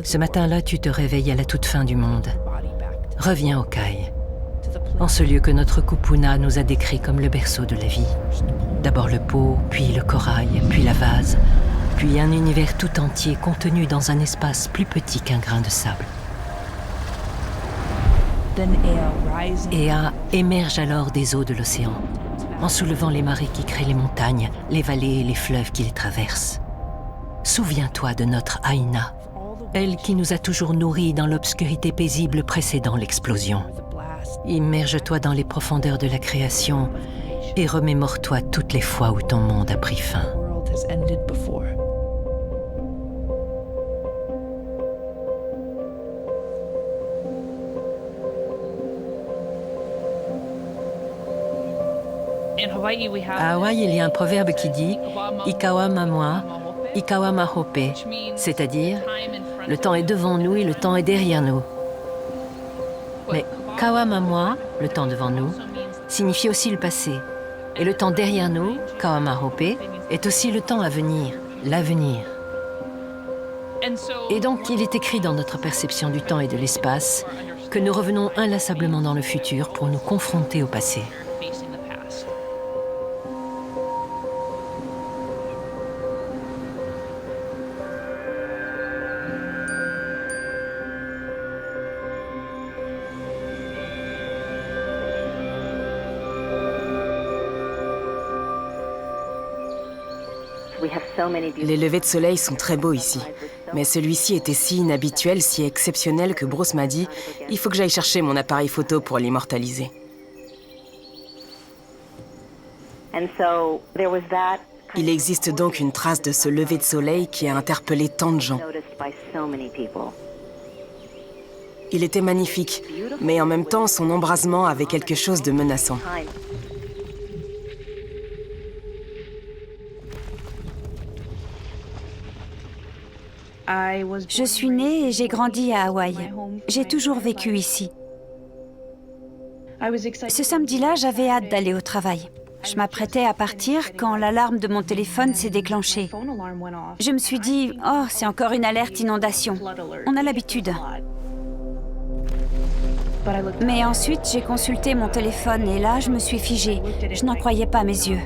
Ce matin-là, tu te réveilles à la toute fin du monde. Reviens au Kai, en ce lieu que notre Kupuna nous a décrit comme le berceau de la vie. D'abord le pot, puis le corail, puis la vase, puis un univers tout entier contenu dans un espace plus petit qu'un grain de sable. Ea émerge alors des eaux de l'océan, en soulevant les marées qui créent les montagnes, les vallées et les fleuves qui les traversent. Souviens-toi de notre Aina, elle qui nous a toujours nourris dans l'obscurité paisible précédant l'explosion. Immerge-toi dans les profondeurs de la création et remémore-toi toutes les fois où ton monde a pris fin. À Hawaï, il y a un proverbe qui dit « Ikawa mamua, Ikawa mahope », c'est-à-dire « Le temps est devant nous et le temps est derrière nous ». Mais « Kawa mamua », le temps devant nous, signifie aussi le passé. Et le temps derrière nous, Kawa mahope, est aussi le temps à venir, l'avenir. Et donc, il est écrit dans notre perception du temps et de l'espace que nous revenons inlassablement dans le futur pour nous confronter au passé. Les levées de soleil sont très beaux ici. Mais celui-ci était si inhabituel, si exceptionnel que Bruce m'a dit « Il faut que j'aille chercher mon appareil photo pour l'immortaliser. » Il existe donc une trace de ce lever de soleil qui a interpellé tant de gens. Il était magnifique, mais en même temps, son embrasement avait quelque chose de menaçant. Je suis née et j'ai grandi à Hawaï. J'ai toujours vécu ici. Ce samedi-là, j'avais hâte d'aller au travail. Je m'apprêtais à partir quand l'alarme de mon téléphone s'est déclenchée. Je me suis dit, oh, c'est encore une alerte inondation. On a l'habitude. Mais ensuite, j'ai consulté mon téléphone et là, je me suis figée. Je n'en croyais pas mes yeux.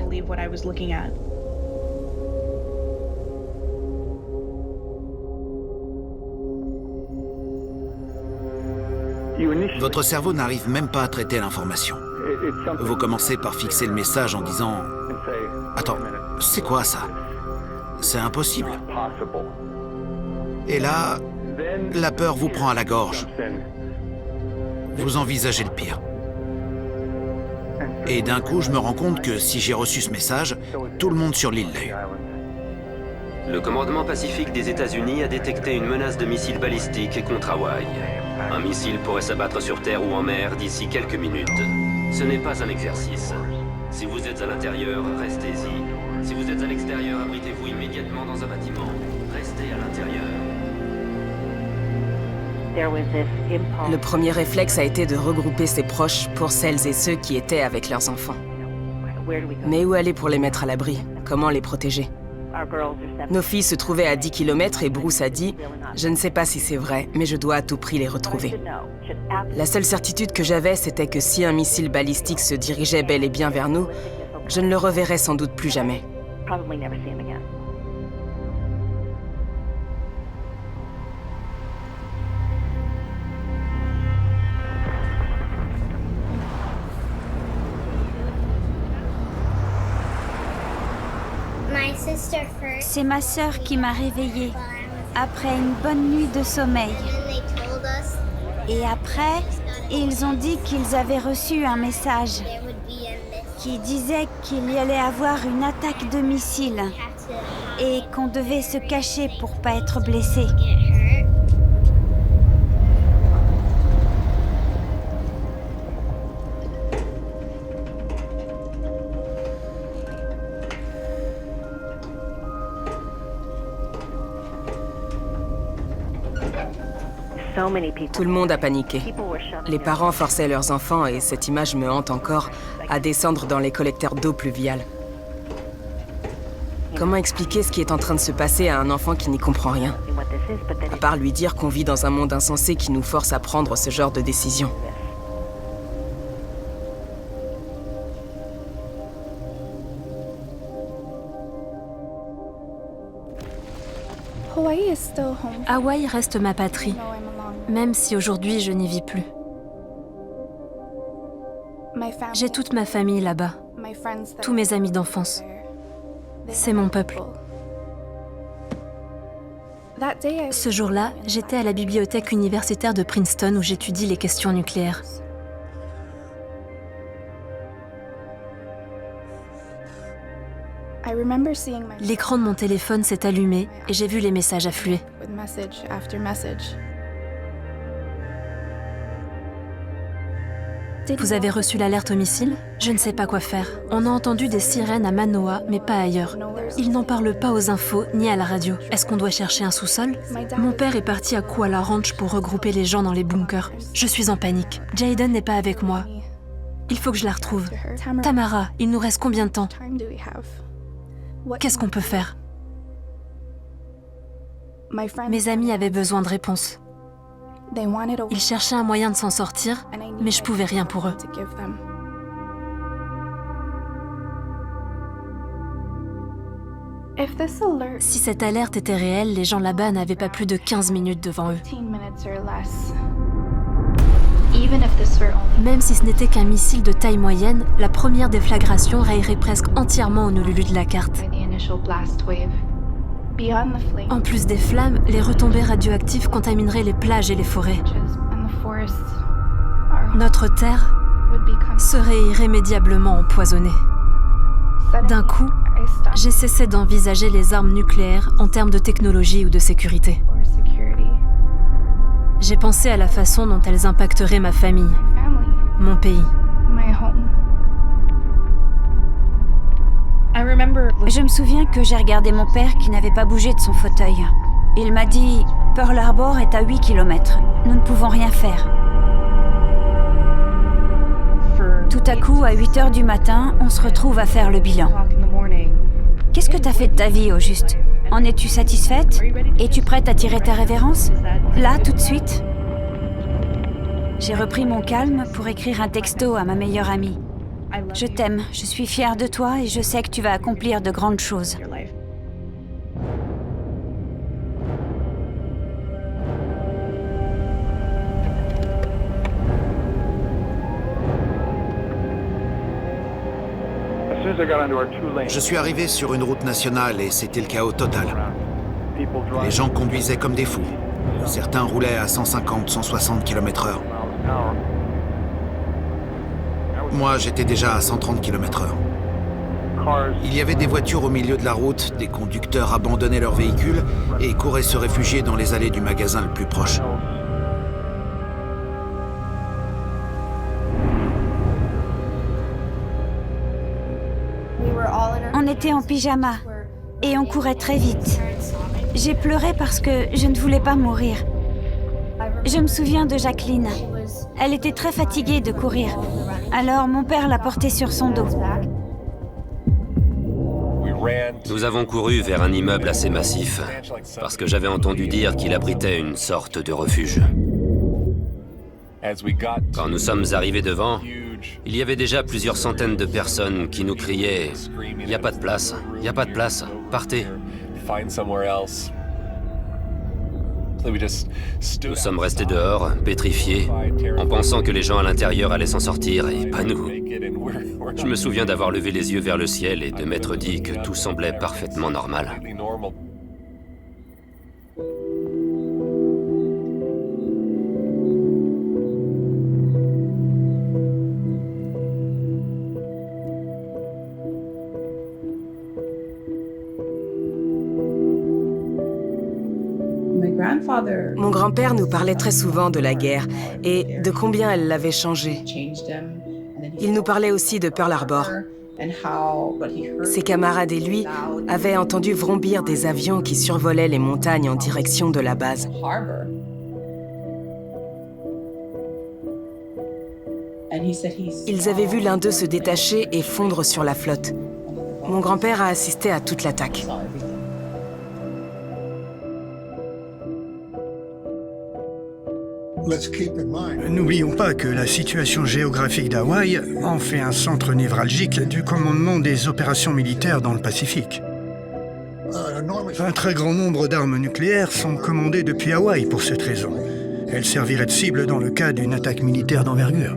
Votre cerveau n'arrive même pas à traiter l'information. Vous commencez par fixer le message en disant « Attends, c'est quoi ça? C'est impossible. » Et là, la peur vous prend à la gorge. Vous envisagez le pire. Et d'un coup, je me rends compte que si j'ai reçu ce message, tout le monde sur l'île l'a eu. Le commandement pacifique des États-Unis a détecté une menace de missiles balistiques contre Hawaï. Un missile pourrait s'abattre sur terre ou en mer d'ici quelques minutes. Ce n'est pas un exercice. Si vous êtes à l'intérieur, restez-y. Si vous êtes à l'extérieur, abritez-vous immédiatement dans un bâtiment. Restez à l'intérieur. Le premier réflexe a été de regrouper ses proches pour celles et ceux qui étaient avec leurs enfants. Mais où aller pour les mettre à l'abri? Comment les protéger? Nos filles se trouvaient à 10 km et Bruce a dit « Je ne sais pas si c'est vrai, mais je dois à tout prix les retrouver. » La seule certitude que j'avais, c'était que si un missile balistique se dirigeait bel et bien vers nous, je ne le reverrais sans doute plus jamais. C'est ma sœur qui m'a réveillée après une bonne nuit de sommeil. Et après, ils ont dit qu'ils avaient reçu un message qui disait qu'il y allait avoir une attaque de missiles et qu'on devait se cacher pour pas être blessé. Tout le monde a paniqué. Les parents forçaient leurs enfants, et cette image me hante encore, à descendre dans les collecteurs d'eau pluviale. Comment expliquer ce qui est en train de se passer à un enfant qui n'y comprend rien? À part lui dire qu'on vit dans un monde insensé qui nous force à prendre ce genre de décision. Hawaï reste ma patrie, même si aujourd'hui je n'y vis plus. J'ai toute ma famille là-bas, tous mes amis d'enfance. C'est mon peuple. Ce jour-là, j'étais à la bibliothèque universitaire de Princeton où j'étudie les questions nucléaires. L'écran de mon téléphone s'est allumé et j'ai vu les messages affluer. Vous avez reçu l'alerte au missile? Je ne sais pas quoi faire. On a entendu des sirènes à Manoa, mais pas ailleurs. Ils n'en parlent pas aux infos ni à la radio. Est-ce qu'on doit chercher un sous-sol? Mon père est parti à Kuala Ranch pour regrouper les gens dans les bunkers. Je suis en panique. Jayden n'est pas avec moi. Il faut que je la retrouve. Tamara, il nous reste combien de temps? Qu'est-ce qu'on peut faire? Mes amis avaient besoin de réponses. Ils cherchaient un moyen de s'en sortir, mais je pouvais rien pour eux. Si cette alerte était réelle, les gens là-bas n'avaient pas plus de 15 minutes devant eux. Même si ce n'était qu'un missile de taille moyenne, la première déflagration rayerait presque entièrement Honolulu de la carte. En plus des flammes, les retombées radioactives contamineraient les plages et les forêts. Notre terre serait irrémédiablement empoisonnée. D'un coup, j'ai cessé d'envisager les armes nucléaires en termes de technologie ou de sécurité. J'ai pensé à la façon dont elles impacteraient ma famille, mon pays. Je me souviens que j'ai regardé mon père qui n'avait pas bougé de son fauteuil. Il m'a dit « Pearl Harbor est à 8 km. Nous ne pouvons rien faire. » Tout à coup, à 8 heures du matin, on se retrouve à faire le bilan. Qu'est-ce que t'as fait de ta vie, au juste? En es-tu satisfaite? Es-tu prête à tirer ta révérence? Là, tout de suite? J'ai repris mon calme pour écrire un texto à ma meilleure amie. Je t'aime, je suis fière de toi et je sais que tu vas accomplir de grandes choses. Je suis arrivé sur une route nationale et c'était le chaos total. Les gens conduisaient comme des fous. Certains roulaient à 150, 160 km/h. Moi, j'étais déjà à 130 km/h. Il y avait des voitures au milieu de la route, des conducteurs abandonnaient leurs véhicules et couraient se réfugier dans les allées du magasin le plus proche. On était en pyjama et on courait très vite. J'ai pleuré parce que je ne voulais pas mourir. Je me souviens de Jacqueline. Elle était très fatiguée de courir. Alors mon père l'a portée sur son dos. Nous avons couru vers un immeuble assez massif, parce que j'avais entendu dire qu'il abritait une sorte de refuge. Quand nous sommes arrivés devant, il y avait déjà plusieurs centaines de personnes qui nous criaient « Il n'y a pas de place, il n'y a pas de place, partez !» Nous sommes restés dehors, pétrifiés, en pensant que les gens à l'intérieur allaient s'en sortir, et pas nous. Je me souviens d'avoir levé les yeux vers le ciel et de m'être dit que tout semblait parfaitement normal. Mon grand-père nous parlait très souvent de la guerre et de combien elle l'avait changé. Il nous parlait aussi de Pearl Harbor. Ses camarades et lui avaient entendu vrombir des avions qui survolaient les montagnes en direction de la base. Ils avaient vu l'un d'eux se détacher et fondre sur la flotte. Mon grand-père a assisté à toute l'attaque. N'oublions pas que la situation géographique d'Hawaï en fait un centre névralgique du commandement des opérations militaires dans le Pacifique. Un très grand nombre d'armes nucléaires sont commandées depuis Hawaï pour cette raison. Elles serviraient de cible dans le cas d'une attaque militaire d'envergure.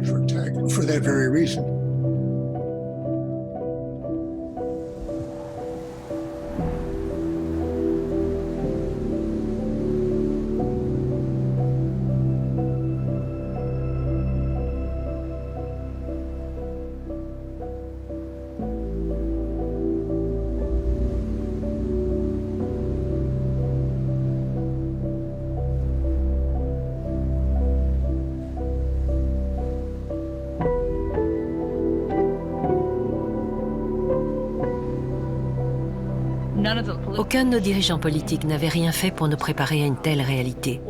Aucun de nos dirigeants politiques n'avait rien fait pour nous préparer à une telle réalité,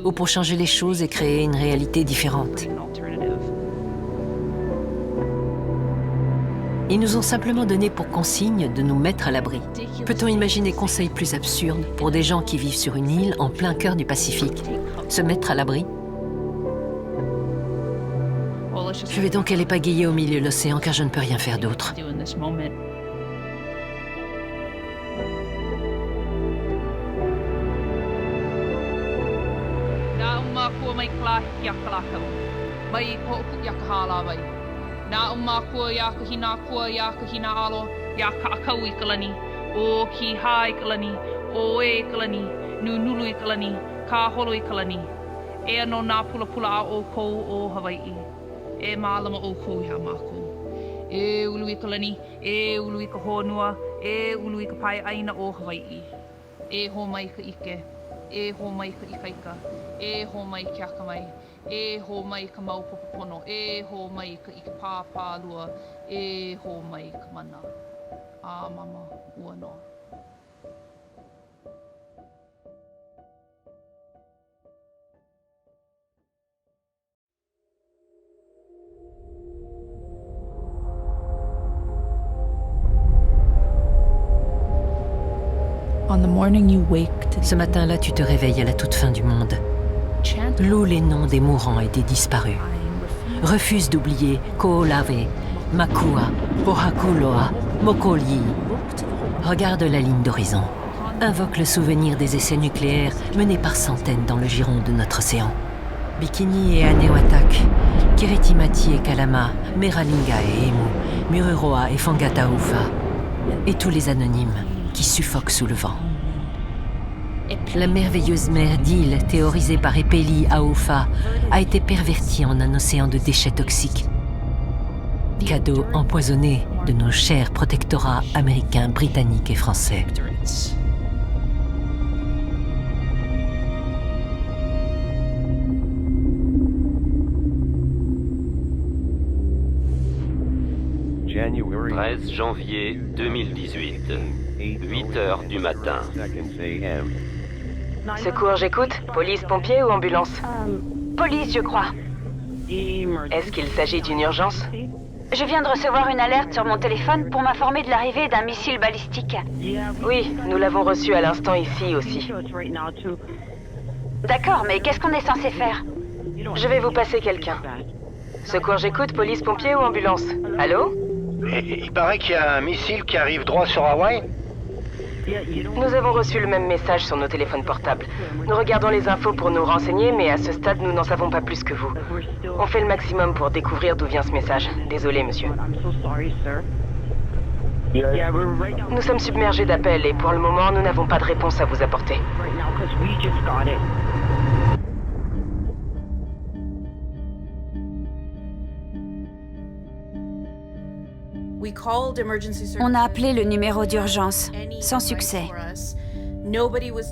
ou pour changer les choses et créer une réalité différente. Ils nous ont simplement donné pour consigne de nous mettre à l'abri. Peut-on imaginer conseil plus absurde pour des gens qui vivent sur une île en plein cœur du Pacifique? Se mettre à l'abri? Je vais donc aller pagayer au milieu de l'océan car je ne peux rien faire d'autre. Na umakua ya kahina alo ya kaakau I kalani o ki ha I kalani o e kalani nulu I kalani ka holo I kalani e ano na pula a o kou o Hawaii e malama o kou ya mako e ulu I kalani e ulu I ka honua e ulu I ka pai aina o Hawaii e ho mai ka ike e ho mai ka ikaika e ho mai kia ka mai e ho mai ka mau popopono, e ho mai ka ike pāpālua, e ho mai ka mana. A mama ua no. Ce matin-là, tu te réveilles à la toute fin du monde. Loue les noms des mourants et des disparus. Refuse d'oublier Ko'olave, Makua, Pohakuloa, Mokoli. Regarde la ligne d'horizon. Invoque le souvenir des essais nucléaires menés par centaines dans le giron de notre océan. Bikini et Anewatak, Kiritimati et Kalama, Meralinga et Emu, Mururoa et Fangataufa. Et tous les anonymes qui suffoquent sous le vent. La merveilleuse mer d'îles théorisée par Epeli Aoufa a été pervertie en un océan de déchets toxiques. Cadeau empoisonné de nos chers protectorats américains, britanniques et français. « 13 janvier 2018, 8 heures du matin. Secours, j'écoute. Police, pompiers ou ambulance? Police, je crois. Est-ce qu'il s'agit d'une urgence? Je viens de recevoir une alerte sur mon téléphone pour m'informer de l'arrivée d'un missile balistique. Oui, nous l'avons reçu à l'instant ici aussi. D'accord, mais qu'est-ce qu'on est censé faire? Je vais vous passer quelqu'un. Secours, j'écoute. Police, pompiers ou ambulance? Allô? Il paraît qu'il y a un missile qui arrive droit sur Hawaï. Nous avons reçu le même message sur nos téléphones portables. Nous regardons les infos pour nous renseigner, mais à ce stade, nous n'en savons pas plus que vous. On fait le maximum pour découvrir d'où vient ce message. Désolé, monsieur. Nous sommes submergés d'appels et pour le moment, nous n'avons pas de réponse à vous apporter. On a appelé le numéro d'urgence, sans succès.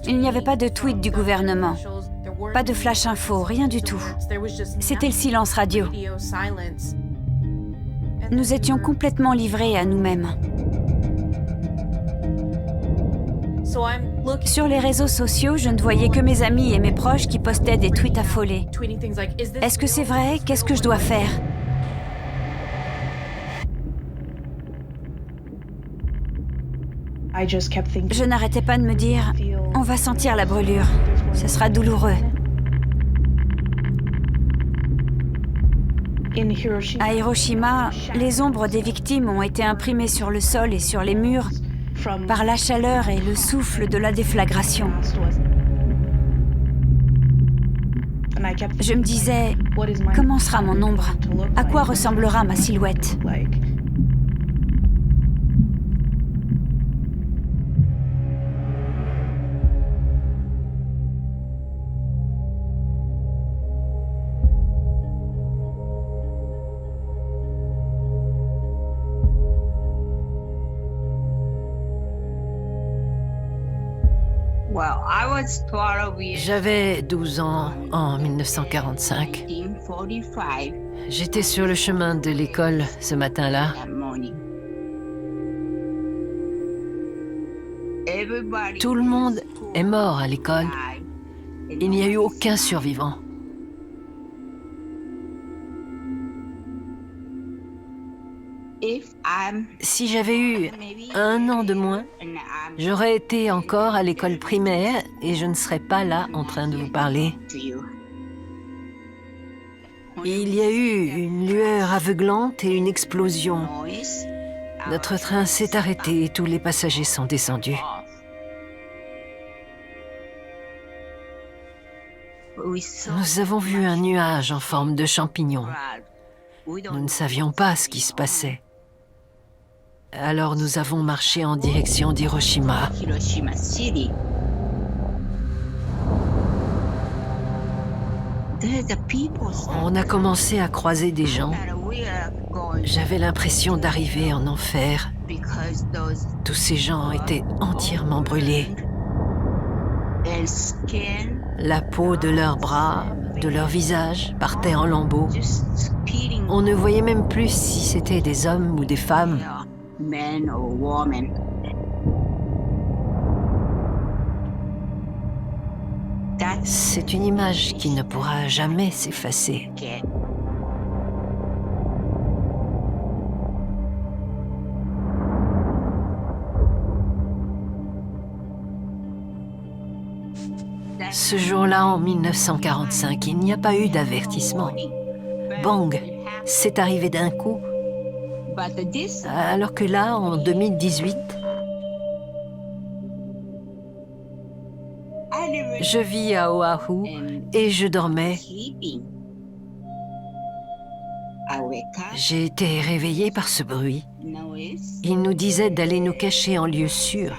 Il n'y avait pas de tweet du gouvernement, pas de flash info, rien du tout. C'était le silence radio. Nous étions complètement livrés à nous-mêmes. Sur les réseaux sociaux, je ne voyais que mes amis et mes proches qui postaient des tweets affolés. Est-ce que c'est vrai? Qu'est-ce que je dois faire? Je n'arrêtais pas de me dire, on va sentir la brûlure, ce sera douloureux. À Hiroshima, les ombres des victimes ont été imprimées sur le sol et sur les murs par la chaleur et le souffle de la déflagration. Je me disais, comment sera mon ombre? À quoi ressemblera ma silhouette? J'avais 12 ans en 1945. J'étais sur le chemin de l'école ce matin-là. Tout le monde est mort à l'école. Il n'y a eu aucun survivant. Si j'avais eu 1 an de moins, j'aurais été encore à l'école primaire et je ne serais pas là en train de vous parler. Il y a eu une lueur aveuglante et une explosion. Notre train s'est arrêté et tous les passagers sont descendus. Nous avons vu un nuage en forme de champignon. Nous ne savions pas ce qui se passait. Alors nous avons marché en direction d'Hiroshima. On a commencé à croiser des gens. J'avais l'impression d'arriver en enfer. Tous ces gens étaient entièrement brûlés. La peau de leurs bras, de leur visage partait en lambeaux. On ne voyait même plus si c'était des hommes ou des femmes. C'est une image qui ne pourra jamais s'effacer. Ce jour-là, en 1945, il n'y a pas eu d'avertissement. Bang! C'est arrivé d'un coup. Alors que là, en 2018, je vis à Oahu et je dormais. J'ai été réveillée par ce bruit. Il nous disait d'aller nous cacher en lieu sûr.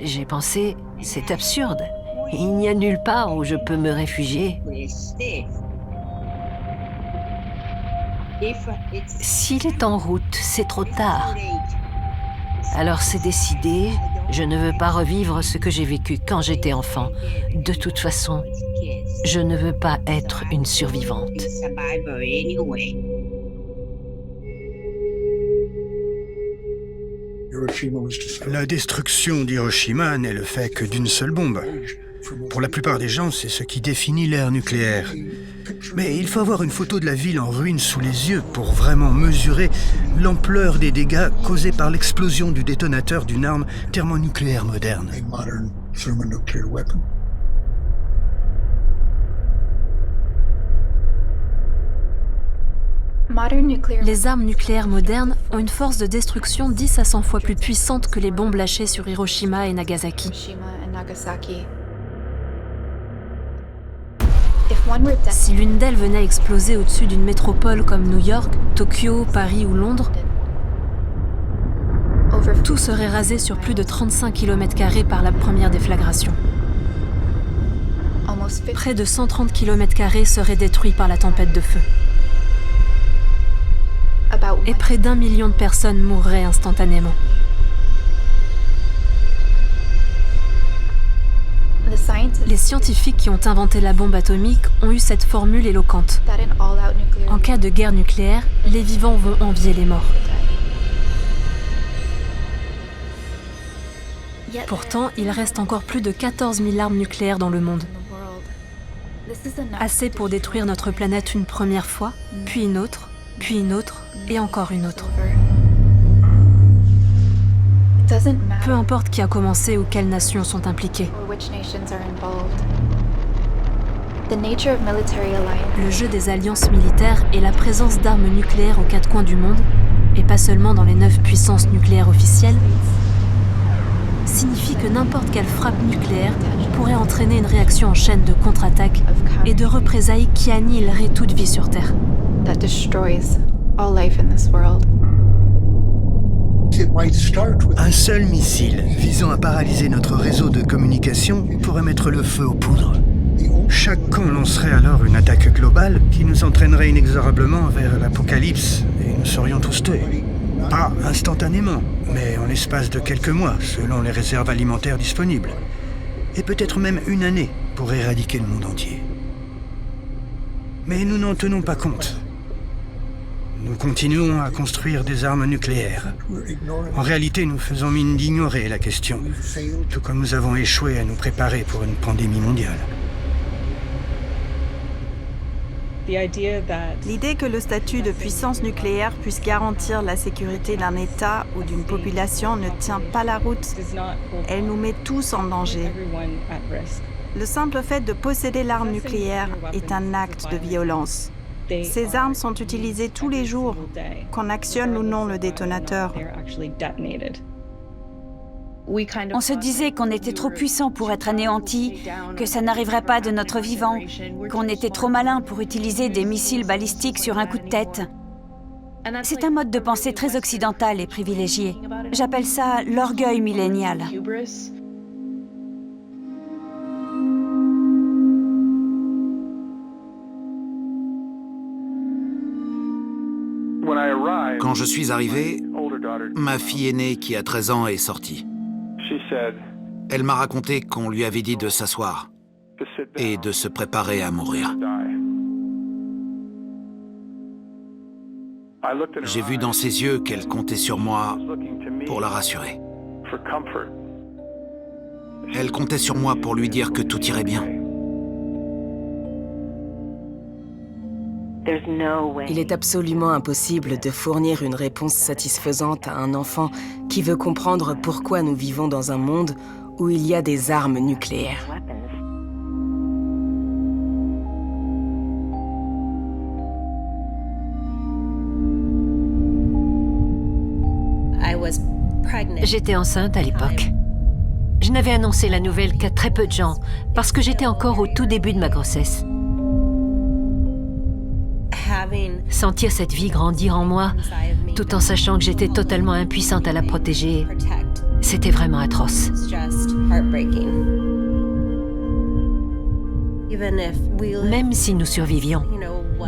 J'ai pensé, c'est absurde. Il n'y a nulle part où je peux me réfugier. S'il est en route, c'est trop tard. Alors c'est décidé, je ne veux pas revivre ce que j'ai vécu quand j'étais enfant. De toute façon, je ne veux pas être une survivante. La destruction d'Hiroshima n'est le fait que d'une seule bombe. Pour la plupart des gens, c'est ce qui définit l'ère nucléaire. Mais il faut avoir une photo de la ville en ruine sous les yeux pour vraiment mesurer l'ampleur des dégâts causés par l'explosion du détonateur d'une arme thermonucléaire moderne. Les armes nucléaires modernes ont une force de destruction 10 à 100 fois plus puissante que les bombes lâchées sur Hiroshima et Nagasaki. Si l'une d'elles venait à exploser au-dessus d'une métropole comme New York, Tokyo, Paris ou Londres, tout serait rasé sur plus de 35 km² par la première déflagration. Près de 130 km² seraient détruits par la tempête de feu. Et près d'1 million de personnes mourraient instantanément. Les scientifiques qui ont inventé la bombe atomique ont eu cette formule éloquente. En cas de guerre nucléaire, les vivants vont envier les morts. Pourtant, il reste encore plus de 14 000 armes nucléaires dans le monde. Assez pour détruire notre planète une première fois, puis une autre et encore une autre. Peu importe qui a commencé ou quelles nations sont impliquées. Le jeu des alliances militaires et la présence d'armes nucléaires aux quatre coins du monde, et pas seulement dans les 9 puissances nucléaires officielles, signifie que n'importe quelle frappe nucléaire pourrait entraîner une réaction en chaîne de contre-attaque et de représailles qui annihileraient toute vie sur Terre. Un seul missile visant à paralyser notre réseau de communication pourrait mettre le feu aux poudres. Chaque camp lancerait alors une attaque globale qui nous entraînerait inexorablement vers l'apocalypse et nous serions tous tués. Pas instantanément, mais en l'espace de quelques mois, selon les réserves alimentaires disponibles. Et peut-être même une année pour éradiquer le monde entier. Mais nous n'en tenons pas compte. Nous continuons à construire des armes nucléaires. En réalité, nous faisons mine d'ignorer la question, tout comme nous avons échoué à nous préparer pour une pandémie mondiale. L'idée que le statut de puissance nucléaire puisse garantir la sécurité d'un État ou d'une population ne tient pas la route. Elle nous met tous en danger. Le simple fait de posséder l'arme nucléaire est un acte de violence. Ces armes sont utilisées tous les jours, qu'on actionne ou non le détonateur. On se disait qu'on était trop puissant pour être anéanti, que ça n'arriverait pas de notre vivant, qu'on était trop malin pour utiliser des missiles balistiques sur un coup de tête. C'est un mode de pensée très occidental et privilégié. J'appelle ça l'orgueil millénial. Quand je suis arrivé, ma fille aînée qui a 13 ans est sortie. Elle m'a raconté qu'on lui avait dit de s'asseoir et de se préparer à mourir. J'ai vu dans ses yeux qu'elle comptait sur moi pour la rassurer. Elle comptait sur moi pour lui dire que tout irait bien. Il est absolument impossible de fournir une réponse satisfaisante à un enfant qui veut comprendre pourquoi nous vivons dans un monde où il y a des armes nucléaires. J'étais enceinte à l'époque. Je n'avais annoncé la nouvelle qu'à très peu de gens, parce que j'étais encore au tout début de ma grossesse. Sentir cette vie grandir en moi, tout en sachant que j'étais totalement impuissante à la protéger, c'était vraiment atroce. Même si nous survivions,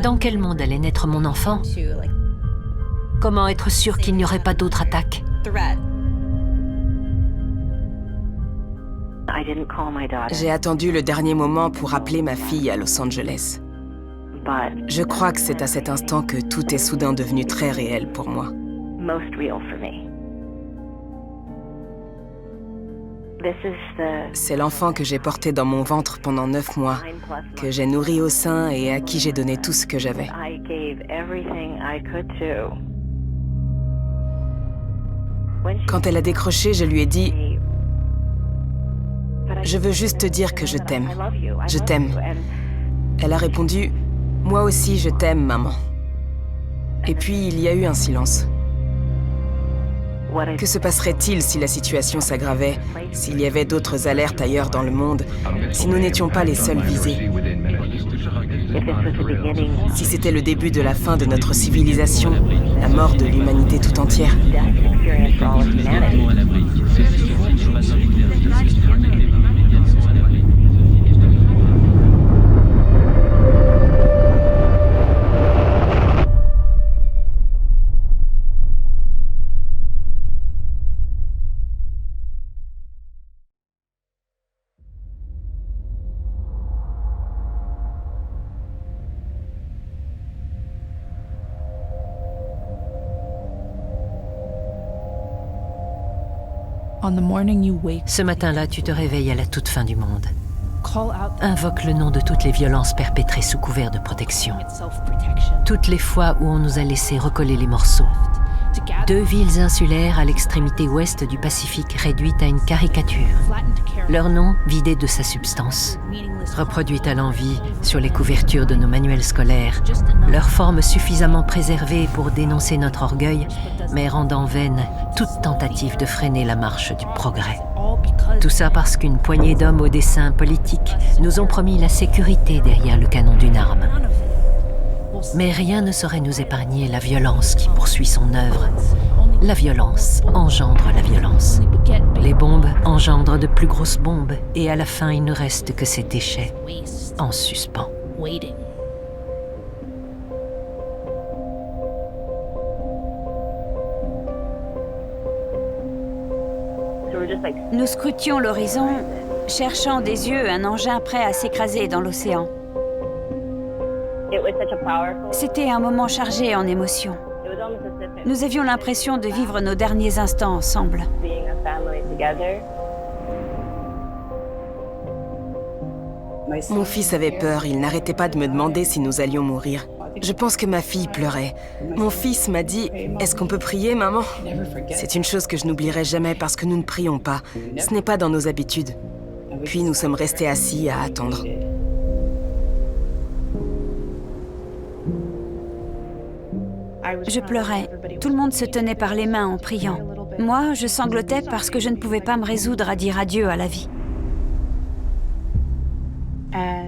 dans quel monde allait naître mon enfant? Comment être sûr qu'il n'y aurait pas d'autres attaques? J'ai attendu le dernier moment pour appeler ma fille à Los Angeles. Je crois que c'est à cet instant que tout est soudain devenu très réel pour moi. C'est l'enfant que j'ai porté dans mon ventre pendant 9 mois, que j'ai nourri au sein et à qui j'ai donné tout ce que j'avais. Quand elle a décroché, je lui ai dit « Je veux juste te dire que je t'aime. Je t'aime. » Elle a répondu « Moi aussi, je t'aime, maman. » Et puis, il y a eu un silence. Que se passerait-il si la situation s'aggravait, s'il y avait d'autres alertes ailleurs dans le monde, si nous n'étions pas les seuls visés? Si c'était le début de la fin de notre civilisation, la mort de l'humanité tout entière? Ce matin-là, tu te réveilles à la toute fin du monde. Invoque le nom de toutes les violences perpétrées sous couvert de protection. Toutes les fois où on nous a laissé recoller les morceaux. 2 villes insulaires à l'extrémité ouest du Pacifique réduites à une caricature. Leur nom vidé de sa substance. Reproduites à l'envi sur les couvertures de nos manuels scolaires. Leur forme suffisamment préservée pour dénoncer notre orgueil, mais rendant vaine toute tentative de freiner la marche du progrès. Tout ça parce qu'une poignée d'hommes au dessein politique nous ont promis la sécurité derrière le canon d'une arme. Mais rien ne saurait nous épargner la violence qui poursuit son œuvre. La violence engendre la violence. Les bombes engendrent de plus grosses bombes et à la fin il ne reste que ces déchets en suspens. Nous scrutions l'horizon, cherchant des yeux un engin prêt à s'écraser dans l'océan. C'était un moment chargé en émotions. Nous avions l'impression de vivre nos derniers instants ensemble. Mon fils avait peur, il n'arrêtait pas de me demander si nous allions mourir. Je pense que ma fille pleurait. Mon fils m'a dit « Est-ce qu'on peut prier, maman ?» C'est une chose que je n'oublierai jamais parce que nous ne prions pas. Ce n'est pas dans nos habitudes. Puis nous sommes restés assis à attendre. Je pleurais. Tout le monde se tenait par les mains en priant. Moi, je sanglotais parce que je ne pouvais pas me résoudre à dire adieu à la vie.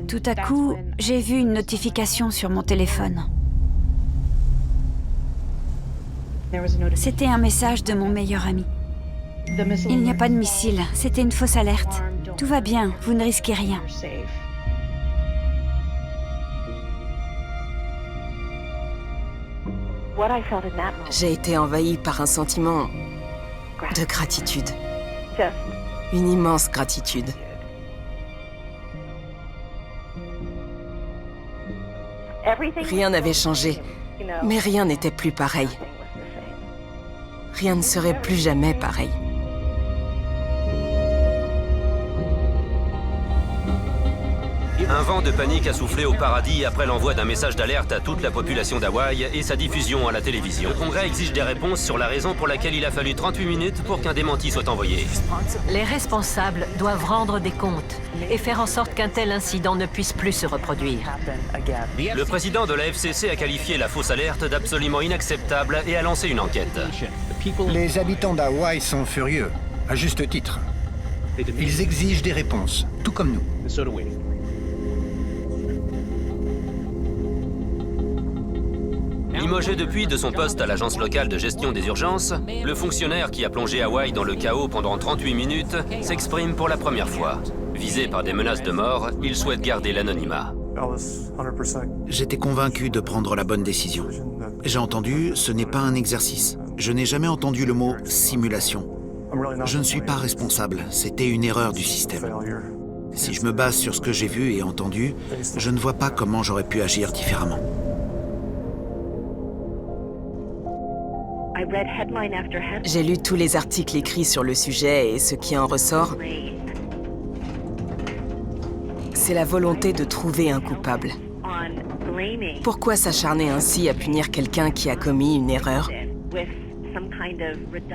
Tout à coup, j'ai vu une notification sur mon téléphone. C'était un message de mon meilleur ami. Il n'y a pas de missile, c'était une fausse alerte. Tout va bien, vous ne risquez rien. J'ai été envahie par un sentiment de gratitude. Une immense gratitude. Rien n'avait changé, mais rien n'était plus pareil. Rien ne serait plus jamais pareil. Un vent de panique a soufflé au paradis après l'envoi d'un message d'alerte à toute la population d'Hawaï et sa diffusion à la télévision. Le Congrès exige des réponses sur la raison pour laquelle il a fallu 38 minutes pour qu'un démenti soit envoyé. Les responsables doivent rendre des comptes et faire en sorte qu'un tel incident ne puisse plus se reproduire. Le président de la FCC a qualifié la fausse alerte d'absolument inacceptable et a lancé une enquête. Les habitants d'Hawaï sont furieux, à juste titre. Ils exigent des réponses, tout comme nous. Limogé depuis de son poste à l'agence locale de gestion des urgences, le fonctionnaire qui a plongé Hawaï dans le chaos pendant 38 minutes s'exprime pour la première fois. Visé par des menaces de mort, il souhaite garder l'anonymat. J'étais convaincu de prendre la bonne décision. J'ai entendu, ce n'est pas un exercice. Je n'ai jamais entendu le mot simulation. Je ne suis pas responsable, c'était une erreur du système. Si je me base sur ce que j'ai vu et entendu, je ne vois pas comment j'aurais pu agir différemment. J'ai lu tous les articles écrits sur le sujet et ce qui en ressort, c'est la volonté de trouver un coupable. Pourquoi s'acharner ainsi à punir quelqu'un qui a commis une erreur?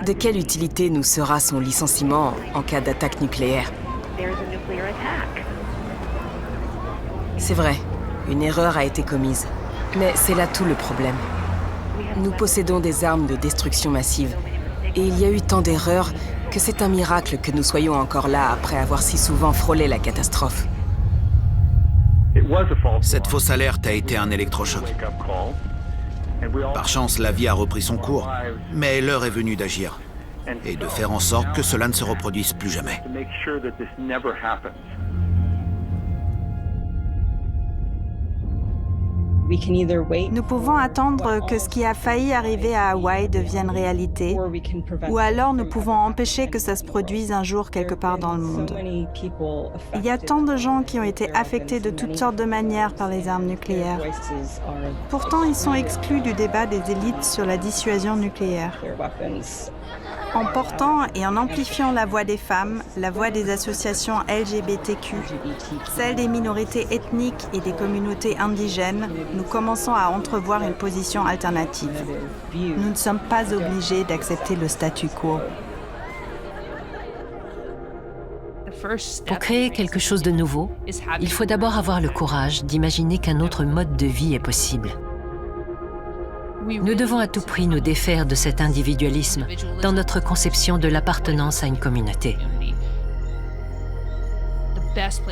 De quelle utilité nous sera son licenciement en cas d'attaque nucléaire? C'est vrai, une erreur a été commise. Mais c'est là tout le problème. Nous possédons des armes de destruction massive. Et il y a eu tant d'erreurs que c'est un miracle que nous soyons encore là après avoir si souvent frôlé la catastrophe. Cette fausse alerte a été un électrochoc. Par chance, la vie a repris son cours, mais l'heure est venue d'agir et de faire en sorte que cela ne se reproduise plus jamais. Nous pouvons attendre que ce qui a failli arriver à Hawaï devienne réalité, ou alors nous pouvons empêcher que ça se produise un jour quelque part dans le monde. Il y a tant de gens qui ont été affectés de toutes sortes de manières par les armes nucléaires. Pourtant, ils sont exclus du débat des élites sur la dissuasion nucléaire. En portant et en amplifiant la voix des femmes, la voix des associations LGBTQ, celle des minorités ethniques et des communautés indigènes, nous commençons à entrevoir une position alternative. Nous ne sommes pas obligés d'accepter le statu quo. Pour créer quelque chose de nouveau, il faut d'abord avoir le courage d'imaginer qu'un autre mode de vie est possible. Nous devons à tout prix nous défaire de cet individualisme dans notre conception de l'appartenance à une communauté.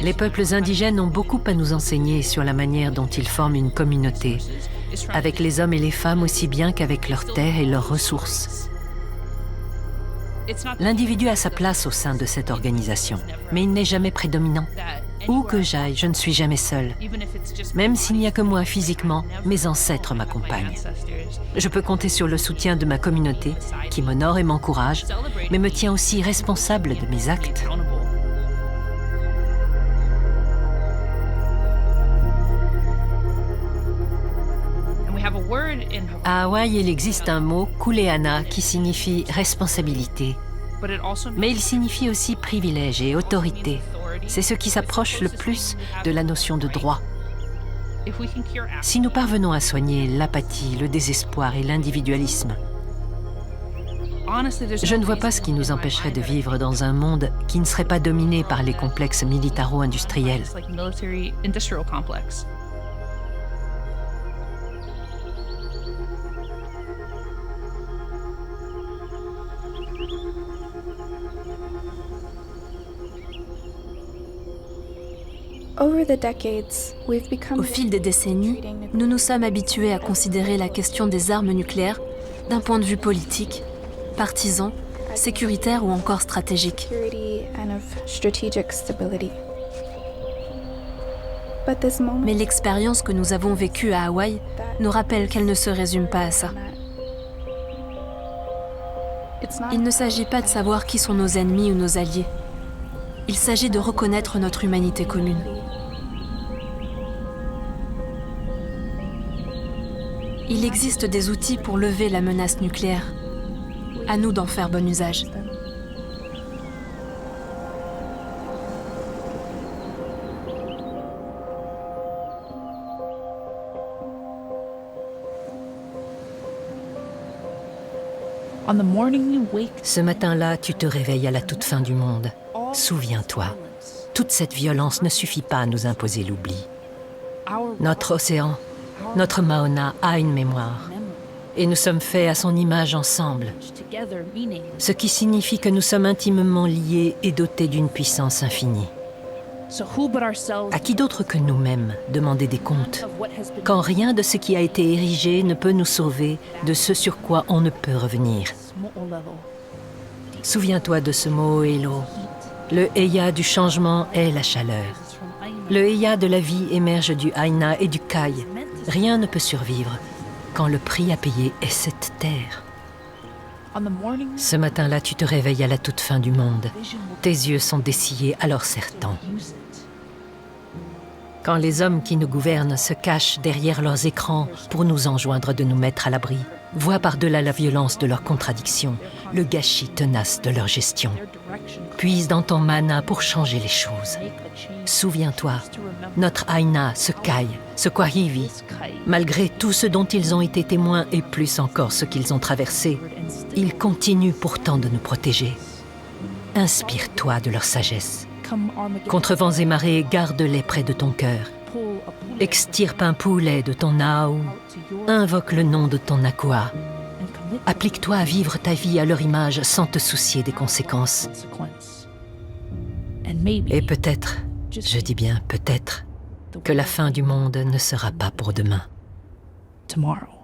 Les peuples indigènes ont beaucoup à nous enseigner sur la manière dont ils forment une communauté, avec les hommes et les femmes aussi bien qu'avec leurs terres et leurs ressources. L'individu a sa place au sein de cette organisation, mais il n'est jamais prédominant. Où que j'aille, je ne suis jamais seul. Même s'il n'y a que moi physiquement, mes ancêtres m'accompagnent. Je peux compter sur le soutien de ma communauté, qui m'honore et m'encourage, mais me tient aussi responsable de mes actes. À Hawaï, il existe un mot, kuleana, qui signifie responsabilité. Mais il signifie aussi privilège et autorité. C'est ce qui s'approche le plus de la notion de droit. Si nous parvenons à soigner l'apathie, le désespoir et l'individualisme, je ne vois pas ce qui nous empêcherait de vivre dans un monde qui ne serait pas dominé par les complexes militaro-industriels. Au fil des décennies, nous nous sommes habitués à considérer la question des armes nucléaires d'un point de vue politique, partisan, sécuritaire ou encore stratégique. Mais l'expérience que nous avons vécue à Hawaï nous rappelle qu'elle ne se résume pas à ça. Il ne s'agit pas de savoir qui sont nos ennemis ou nos alliés. Il s'agit de reconnaître notre humanité commune. Il existe des outils pour lever la menace nucléaire. À nous d'en faire bon usage. Ce matin-là, tu te réveilles à la toute fin du monde. Souviens-toi, toute cette violence ne suffit pas à nous imposer l'oubli. Notre océan, notre Mauna a une mémoire. Et nous sommes faits à son image ensemble. Ce qui signifie que nous sommes intimement liés et dotés d'une puissance infinie. À qui d'autre que nous-mêmes demander des comptes, quand rien de ce qui a été érigé ne peut nous sauver de ce sur quoi on ne peut revenir. Souviens-toi de ce mot Elo. Le Eya du changement est la chaleur. Le Eya de la vie émerge du Aina et du Kai. Rien ne peut survivre quand le prix à payer est cette terre. Ce matin-là, tu te réveilles à la toute fin du monde. Tes yeux sont dessillés, alors serre-t'en. Quand les hommes qui nous gouvernent se cachent derrière leurs écrans pour nous enjoindre de nous mettre à l'abri, vois par-delà la violence de leurs contradictions, le gâchis tenace de leur gestion. Puise dans ton mana pour changer les choses. Souviens-toi, notre Aina, ce Kai, ce Kwahivi, malgré tout ce dont ils ont été témoins et plus encore ce qu'ils ont traversé, ils continuent pourtant de nous protéger. Inspire-toi de leur sagesse. Contre vents et marées, garde-les près de ton cœur. Extirpe un poulet de ton Naou. Invoque le nom de ton Akua. Applique-toi à vivre ta vie à leur image sans te soucier des conséquences. Et peut-être, je dis bien peut-être, que la fin du monde ne sera pas pour demain. Tomorrow.